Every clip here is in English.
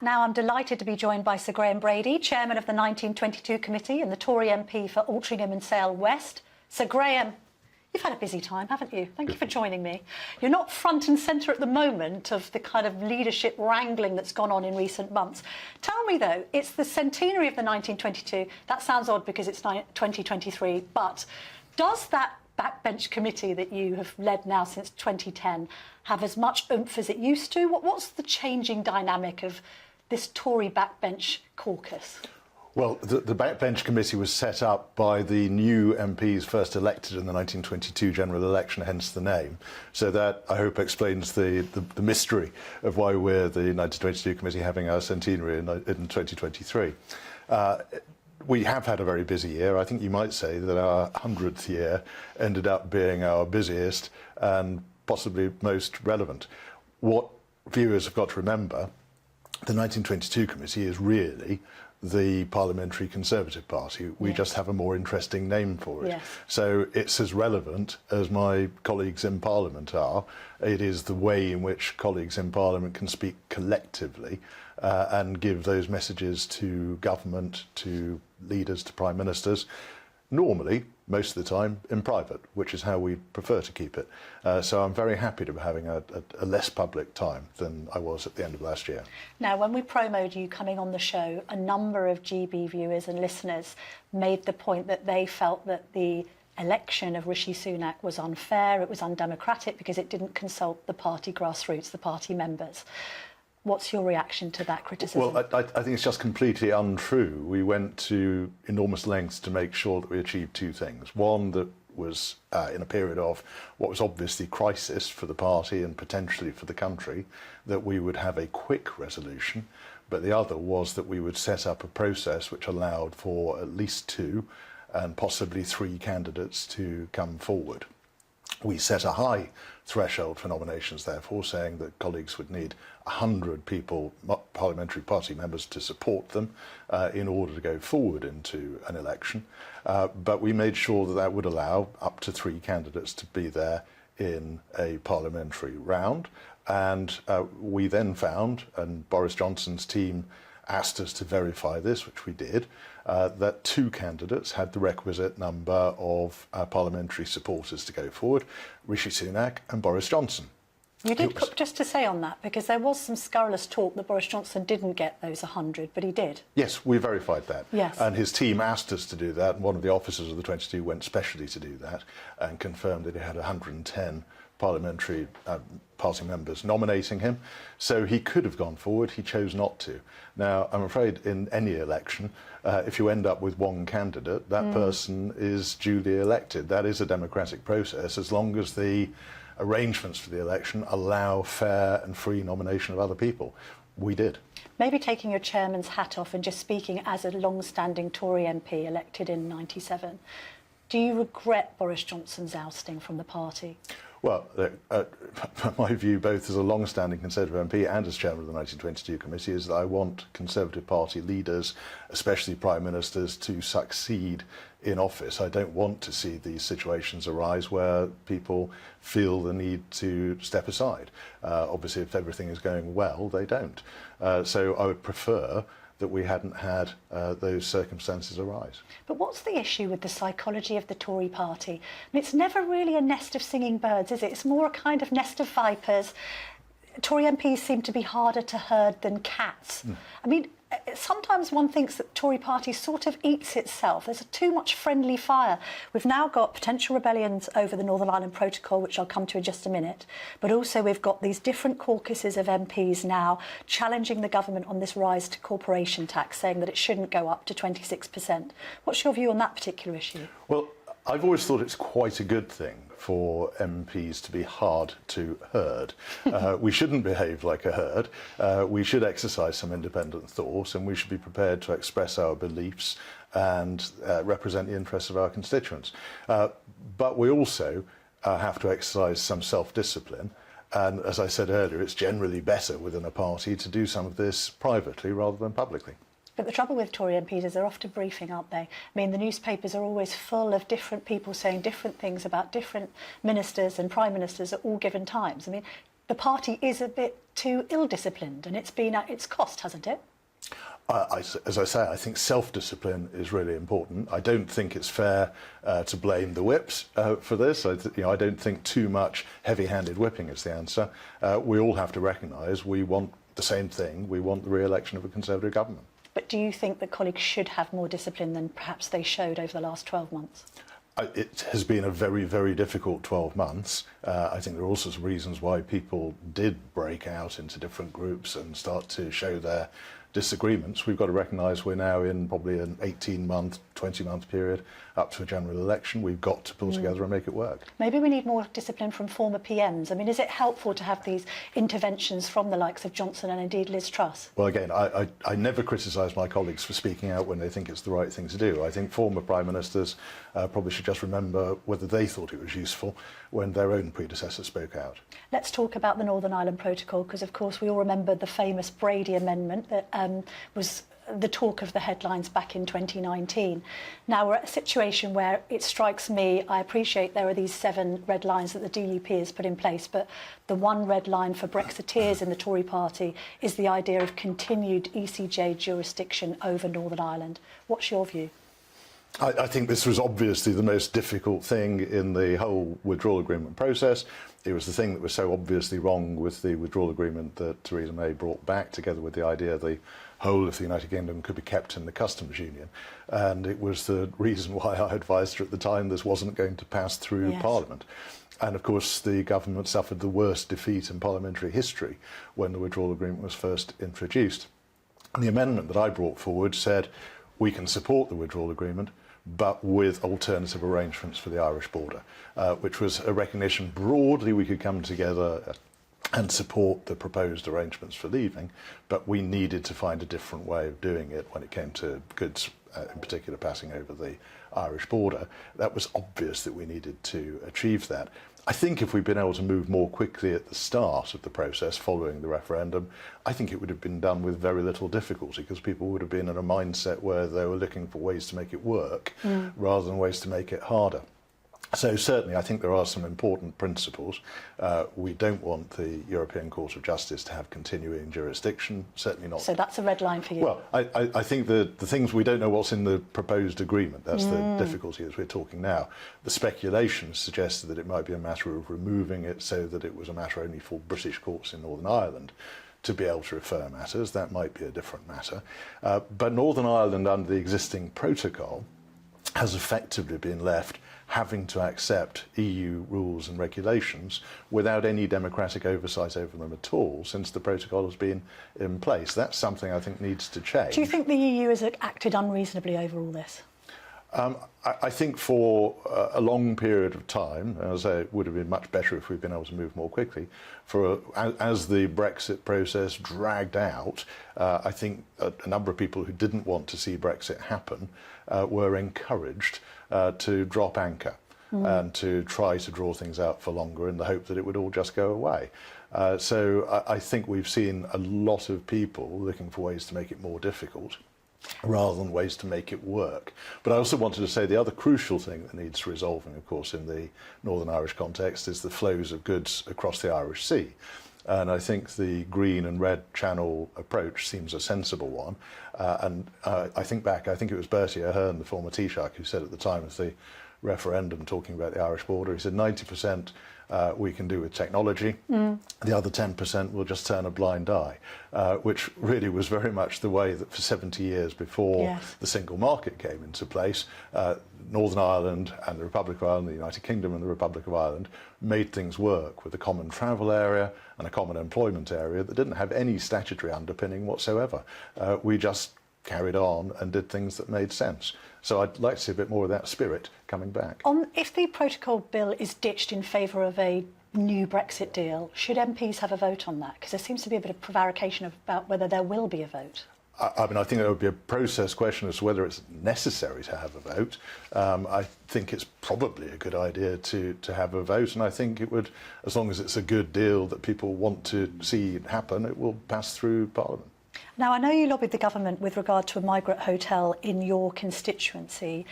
Now I'm delighted to be joined by Sir Graham Brady, Chairman of the 1922 Committee and the Tory MP for Altrincham and Sale West. Sir Graham, you've had a busy time, haven't you? Thank you for joining me. You're not front and centre at the moment of the kind of leadership wrangling that's gone on in recent months. Tell me, though, it's the centenary of the 1922. That sounds odd because it's 2023, but does that backbench committee that you have led now since 2010 have as much oomph as it used to? What's the changing dynamic of this Tory backbench caucus? Well, the backbench committee was set up by the new MPs first elected in the 1922 general election, hence the name. So that, I hope, explains the mystery of why we're the 1922 committee having our centenary in 2023. We have had a very busy year. I think you might say that our 100th year ended up being our busiest and possibly most relevant. What viewers have got to remember, the 1922 committee is really the Parliamentary Conservative Party. We just have a more interesting name for it. Yes. So it's as relevant as my colleagues in Parliament are. It is the way in which colleagues in Parliament can speak collectively and give those messages to government, to leaders, to prime ministers, normally, most of the time, in private, which is how we prefer to keep it. So I'm very happy to be having a less public time than I was at the end of last year. Now, when we promoted you coming on the show, a number of GB viewers and listeners made the point that they felt that the election of Rishi Sunak was unfair, it was undemocratic because it didn't consult the party grassroots, the party members. What's your reaction to that criticism? Well, I think it's just completely untrue. We went to enormous lengths to make sure that we achieved two things. One, that was in a period of what was obviously crisis for the party and potentially for the country, that we would have a quick resolution. But the other was that we would set up a process which allowed for at least two and possibly three candidates to come forward. We set a high threshold for nominations, therefore, saying that colleagues would need 100 people, parliamentary party members, to support them in order to go forward into an election. But we made sure that that would allow up to three candidates to be there in a parliamentary round. And we then found, and Boris Johnson's team asked us to verify this, which we did, that two candidates had the requisite number of parliamentary supporters to go forward, Rishi Sunak and Boris Johnson. You did, just to say on that, because there was some scurrilous talk that Boris Johnson didn't get those 100, but he did. Yes, we verified that. Yes. And his team asked us to do that, and one of the officers of the 22 went specially to do that and confirmed that he had 110 parliamentary party members nominating him. So he could have gone forward, he chose not to. Now, I'm afraid in any election, if you end up with one candidate, that person is duly elected. That is a democratic process, as long as the arrangements for the election allow fair and free nomination of other people. We did. Maybe taking your chairman's hat off and just speaking as a long-standing Tory MP elected in '97, do you regret Boris Johnson's ousting from the party? Well, from my view, both as a long-standing Conservative MP and as chairman of the 1922 committee, is that I want Conservative Party leaders, especially prime ministers, to succeed in office. I don't want to see these situations arise where people feel the need to step aside. Obviously, if everything is going well, they don't. So I would prefer that we hadn't had those circumstances arise. But what's the issue with the psychology of the Tory party? I mean, it's never really a nest of singing birds, is it? It's more a kind of nest of vipers. Tory MPs seem to be harder to herd than cats. I mean, sometimes one thinks that the Tory party sort of eats itself. There's too much friendly fire. We've now got potential rebellions over the Northern Ireland Protocol, which I'll come to in just a minute. But also we've got these different caucuses of MPs now challenging the government on this rise to corporation tax, saying that it shouldn't go up to 26%. What's your view on that particular issue? Well, I've always thought it's quite a good thing for MPs to be hard to herd. We shouldn't behave like a herd. We should exercise some independent thought, and we should be prepared to express our beliefs and represent the interests of our constituents. But we also have to exercise some self-discipline. And as I said earlier, it's generally better within a party to do some of this privately rather than publicly. But the trouble with Tory MPs is they're often briefing, aren't they? I mean, the newspapers are always full of different people saying different things about different ministers and prime ministers at all given times. I mean, the party is a bit too ill-disciplined, and it's been at its cost, hasn't it? As I say, I think self-discipline is really important. I don't think it's fair to blame the whips for this. I don't think too much heavy-handed whipping is the answer. We all have to recognise we want the same thing. We want the re-election of a Conservative government. But do you think that colleagues should have more discipline than perhaps they showed over the last 12 months? It has been a very, very difficult 12 months. I think there are all sorts of reasons why people did break out into different groups and start to show their disagreements. We've got to recognise we're now in probably an 18-month, 20-month period up to a general election. We've got to pull together and make it work. Maybe we need more discipline from former PMs. I mean, is it helpful to have these interventions from the likes of Johnson and indeed Liz Truss? Well, again, I never criticise my colleagues for speaking out when they think it's the right thing to do. I think former Prime Ministers probably should just remember whether they thought it was useful when their own predecessors spoke out. Let's talk about the Northern Ireland Protocol, because, of course, we all remember the famous Brady Amendment that was the talk of the headlines back in 2019. Now we're at a situation where it strikes me, I appreciate there are these 7 red lines that the DUP has put in place, but the one red line for Brexiteers in the Tory party is the idea of continued ECJ jurisdiction over Northern Ireland. What's your view? I think this was obviously the most difficult thing in the whole withdrawal agreement process. It was the thing that was so obviously wrong with the withdrawal agreement that Theresa May brought back, together with the idea the whole of the United Kingdom could be kept in the customs union. And it was the reason why I advised her at the time this wasn't going to pass through Parliament. And of course, the government suffered the worst defeat in parliamentary history when the withdrawal agreement was first introduced. And the amendment that I brought forward said we can support the withdrawal agreement, but with alternative arrangements for the Irish border, which was a recognition broadly we could come together and support the proposed arrangements for leaving, but we needed to find a different way of doing it when it came to goods, in particular passing over the Irish border. That was obvious that we needed to achieve that. I think if we'd been able to move more quickly at the start of the process following the referendum, I think it would have been done with very little difficulty, because people would have been in a mindset where they were looking for ways to make it work rather than ways to make it harder. So certainly I think there are some important principles. We don't want the European Court of Justice to have continuing jurisdiction, certainly not. So that's a red line for you? Well, I think the things, we don't know what's in the proposed agreement. That's the difficulty as we're talking now. The speculation suggested that it might be a matter of removing it so that it was a matter only for British courts in Northern Ireland to be able to refer matters. That might be a different matter. But Northern Ireland, under the existing protocol, has effectively been left having to accept EU rules and regulations without any democratic oversight over them at all since the protocol has been in place. That's something I think needs to change. Do you think the EU has acted unreasonably over all this? I think for a long period of time, as I say, it would have been much better if we'd been able to move more quickly. As the Brexit process dragged out, I think a number of people who didn't want to see Brexit happen were encouraged to drop anchor and to try to draw things out for longer in the hope that it would all just go away. So I think we've seen a lot of people looking for ways to make it more difficult rather than ways to make it work. But I also wanted to say the other crucial thing that needs resolving, of course, in the Northern Irish context is the flows of goods across the Irish Sea. And I think the green and red channel approach seems a sensible one. I think it was Bertie Ahern, the former Taoiseach, who said at the time of the referendum talking about the Irish border, he said 90% we can do with technology, the other 10% will just turn a blind eye, which really was very much the way that for 70 years before the single market came into place, Northern Ireland and the Republic of Ireland, the United Kingdom and the Republic of Ireland made things work with a common travel area and a common employment area that didn't have any statutory underpinning whatsoever. We just carried on and did things that made sense. So I'd like to see a bit more of that spirit coming back. If the protocol bill is ditched in favour of a new Brexit deal, should MPs have a vote on that? Because there seems to be a bit of prevarication about whether there will be a vote. I mean, I think there would be a process question as to whether it's necessary to have a vote. I think it's probably a good idea to have a vote, and I think it would, as long as it's a good deal that people want to see happen, it will pass through Parliament. Now, I know you lobbied the government with regard to a migrant hotel in your constituency.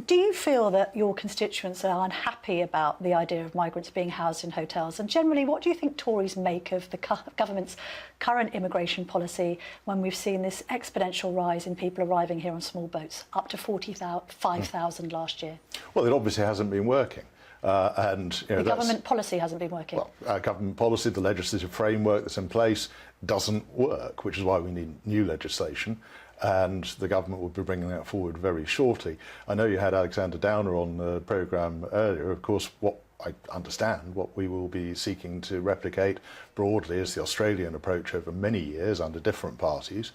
Do you feel that your constituents are unhappy about the idea of migrants being housed in hotels? And generally, what do you think Tories make of the government's current immigration policy when we've seen this exponential rise in people arriving here on small boats, up to 5,000 last year? Well, it obviously hasn't been working. And the government policy hasn't been working. Well, government policy, the legislative framework that's in place doesn't work, which is why we need new legislation. And the government will be bringing that forward very shortly. I know you had Alexander Downer on the programme earlier. Of course, what I understand, what we will be seeking to replicate broadly is the Australian approach over many years under different parties,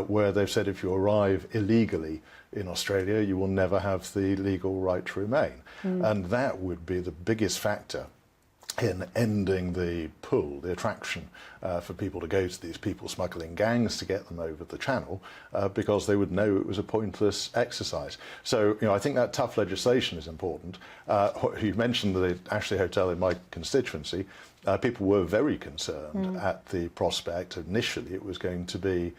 where they've said if you arrive illegally in Australia, you will never have the legal right to remain. And that would be the biggest factor in ending the pull, the attraction for people to go to these people smuggling gangs to get them over the channel, because they would know it was a pointless exercise. So, I think that tough legislation is important. You mentioned the Ashley Hotel in my constituency. People were very concerned at the prospect. Initially, it was going to be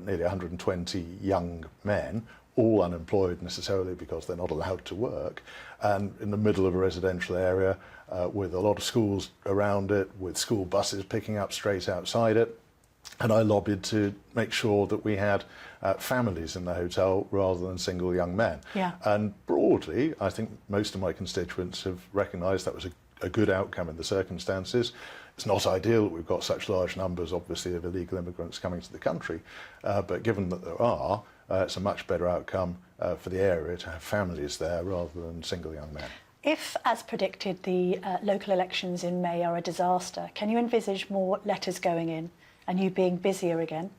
nearly 120 young men, all unemployed necessarily because they're not allowed to work, and in the middle of a residential area with a lot of schools around it, with school buses picking up straight outside it. And I lobbied to make sure that we had families in the hotel rather than single young men. Yeah. And broadly, I think most of my constituents have recognised that was a good outcome in the circumstances. It's not ideal that we've got such large numbers, obviously, of illegal immigrants coming to the country, but given that there are, it's a much better outcome for the area to have families there rather than single young men. If, as predicted, the local elections in May are a disaster, can you envisage more letters going in and you being busier again?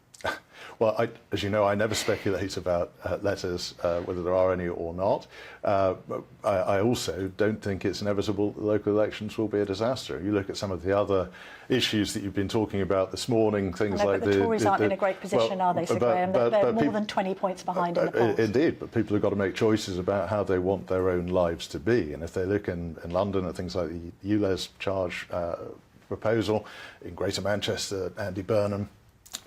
Well, as you know, I never speculate about letters, whether there are any or not. I also don't think it's inevitable that local elections will be a disaster. You look at some of the other issues that you've been talking about this morning, things like the Tories aren't in a great position, are they, Sir Graham? They're more than 20 points behind in the polls. Indeed, but people have got to make choices about how they want their own lives to be. And if they look in London at things like the ULEZ charge proposal, in Greater Manchester, Andy Burnham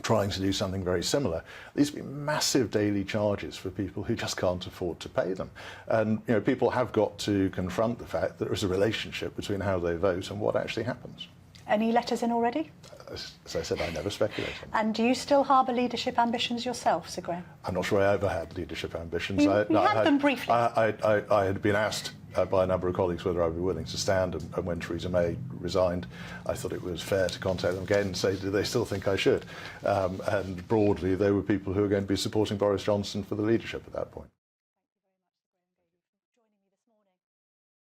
trying to do something very similar. These would be massive daily charges for people who just can't afford to pay them. And people have got to confront the fact that there is a relationship between how they vote and what actually happens. Any letters in already? As I said, I never speculate on that. And do you still harbour leadership ambitions yourself, Sir Graham? I'm not sure I ever had leadership ambitions. You had them briefly. I had been asked by a number of colleagues whether I'd be willing to stand, and when Theresa May resigned, I thought it was fair to contact them again and say, do they still think I should? And broadly, they were people who were going to be supporting Boris Johnson for the leadership at that point.